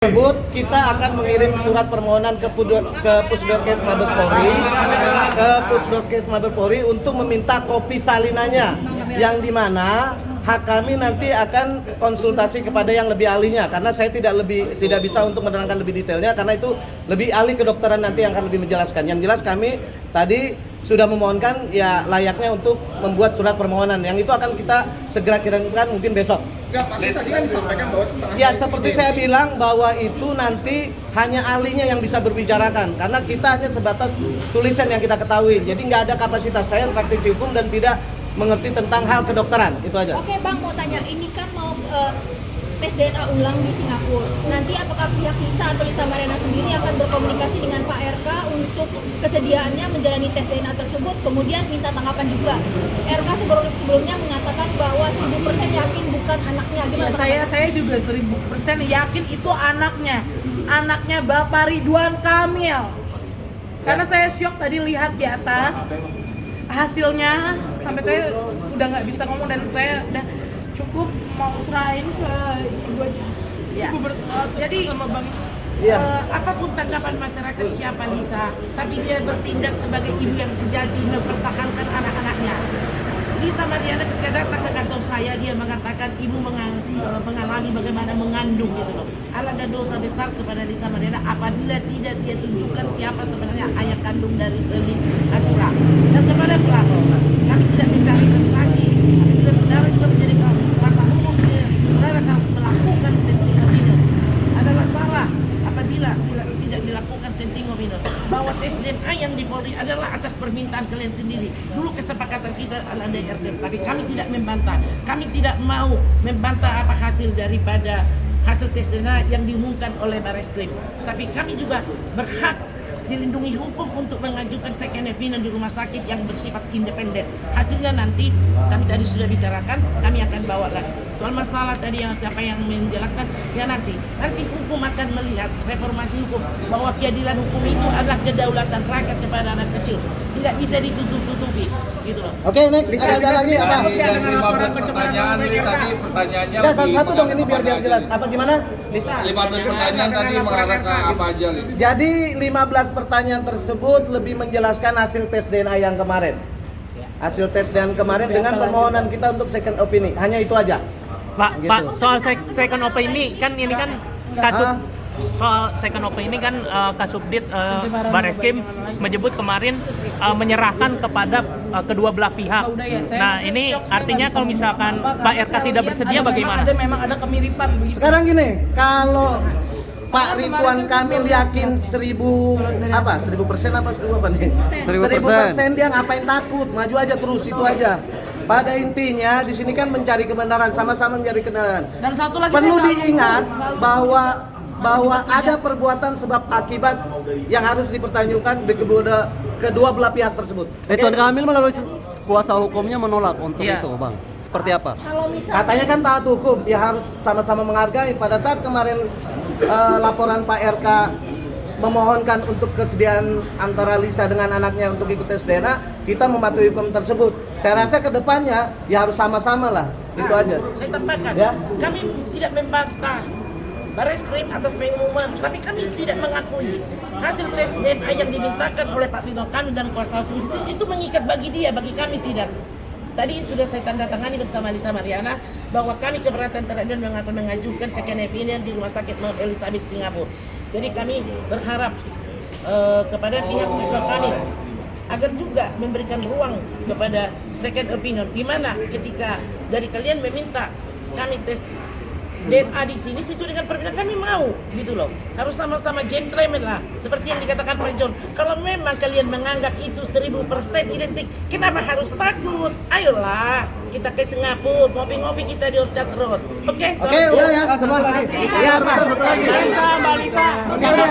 Tersebut kita akan mengirim surat permohonan ke Pusdokes Mabes Polri untuk meminta kopi salinannya, yang dimana hak kami nanti akan konsultasi kepada yang lebih ahlinya, karena saya tidak bisa untuk menerangkan lebih detailnya karena itu lebih ahli kedokteran nanti yang akan lebih menjelaskan. Yang jelas kami tadi sudah memohonkan ya layaknya untuk membuat surat permohonan, yang itu akan kita segera kirimkan mungkin besok. Enggak, pasti tadi kan disampaikan bahwa setengah. Ya seperti saya bilang bahwa itu nanti hanya ahlinya yang bisa berbicarakan, karena kita hanya sebatas tulisan yang kita ketahui, jadi nggak ada kapasitas. Saya praktisi hukum dan tidak mengerti tentang hal kedokteran, itu aja. Oke Bang, mau tanya, ini kan mau tes DNA ulang di Singapura. Nanti apakah pihak Lisa atau Lisa Mariana sendiri akan berkomunikasi dengan Pak RK untuk kesediaannya menjalani tes DNA tersebut, kemudian minta tanggapan juga? RK sebelumnya mengatakan bahwa 1000% yakin bukan anaknya. Gimana? Ya, saya juga 1000% yakin itu anaknya Bapak Ridwan Kamil. Karena saya syok tadi lihat di atas hasilnya, sampai saya udah nggak bisa ngomong dan saya udah cukup mau serahin ke ibu aja. Ya. Jadi sama Bang. Apapun tanggapan masyarakat siapa Lisa, tapi dia bertindak sebagai ibu yang sejati mempertahankan anak-anaknya. Lisa Mariana ketika datang ke kantor saya, dia mengatakan ibu mengalami bagaimana mengandung gitu loh. Ada dosa besar kepada Lisa Mariana apabila tidak dia tunjukkan siapa sebenarnya ayah kandung dari Sterling Asura. Dan kepada pelapor, kami tidak mencari sensasi. Apabila saudara juga menjadi kuasa hukum, saudara harus melakukan senting opinion. Adalah salah apabila tidak dilakukan senting opinion. Bahwa tes DNA yang di Polri adalah atas permintaan kalian sendiri. Dulu kesepakatan kita ada RT, tapi kami tidak membantah. Kami tidak mau membantah apa hasil daripada hasil tes DNA yang diumumkan oleh Barreskrim. Tapi kami juga berhak dilindungi hukum untuk mengajukan second opinion di rumah sakit yang bersifat independen. Hasilnya nanti kami tadi sudah bicarakan, kami akan bawa lagi. Soal masalah tadi yang siapa yang menjelaskan, ya nanti hukum akan melihat reformasi hukum bahwa keadilan hukum itu adalah kedaulatan rakyat kepada anak kecil, tidak bisa ditutup-tutupi, gitu loh. Oke, next ada lagi apa? Dan 15 pertanyaan ini tadi pertanyaannya. Ya satu-satu dong ini biar jelas. Apa gimana? Lisa, 15 pertanyaan tadi mengarah ke apa aja, Lisa? Jadi 15 pertanyaan tersebut lebih menjelaskan hasil tes DNA yang kemarin. Hasil tes DNA kemarin dengan permohonan kita untuk second opinion. Hanya itu aja. Pak, gitu. Pak, soal second opinion ini kan kasus soal second opinion ini kan Kasubdit Barreskrim menyebut kemarin menyerahkan kepada kedua belah pihak. Nah, ini artinya kalau misalkan Pak RK tidak bersedia bagaimana? Memang ada kemiripan. Sekarang gini, kalau Pak Ridwan Kamil yakin 1000% apa 1000% apa nih? 1000% dia ngapain takut? Maju aja terus, itu aja. Pada intinya di sini kan mencari kebenaran, sama-sama mencari kebenaran. Dan satu lagi perlu diingat bahwa ada perbuatan sebab akibat yang harus dipertanyakan di kedua belah pihak tersebut. Ridwan Kamil melalui kuasa hukumnya menolak untuk itu, Bang. Seperti apa? Kalau misalnya Katanya kan taat hukum, ya harus sama-sama menghargai. Pada saat kemarin laporan Pak RK memohonkan untuk kesediaan antara Lisa dengan anaknya untuk ikut tes DNA, kita mematuhi hukum tersebut. Saya rasa ke depannya ya harus sama-sama lah, itu aja. Saya tambahkan, Ya. kami tidak membantah Barreskrim atas pengumuman, tapi kami tidak mengakui hasil tes DNA yang dimintakan oleh Pak Ridwan Kamil dan kuasa hukum itu mengikat bagi dia, bagi kami tidak. Tadi sudah saya tanda tangani bersama Lisa Mariana bahwa kami keberatan terhadap mengajukan second opinion di Rumah Sakit Mount Elizabeth Singapura. Jadi kami berharap kepada pihak Ridwan Kamil agar juga memberikan ruang kepada second opinion. Di mana ketika dari kalian meminta kami tes DNA di sini sesuai dengan permintaan kami mau, gitu loh. Harus sama-sama gentleman lah, seperti yang dikatakan Pak John. Kalau memang kalian menganggap itu 1000% identik, kenapa harus takut? Ayolah, kita ke Singapura, ngopi-ngopi kita di Orchard Road. Oke, Oke, udah ya, semua lagi. Ya, Mbak, satu lagi. Mbak Lisa. Oke, udah.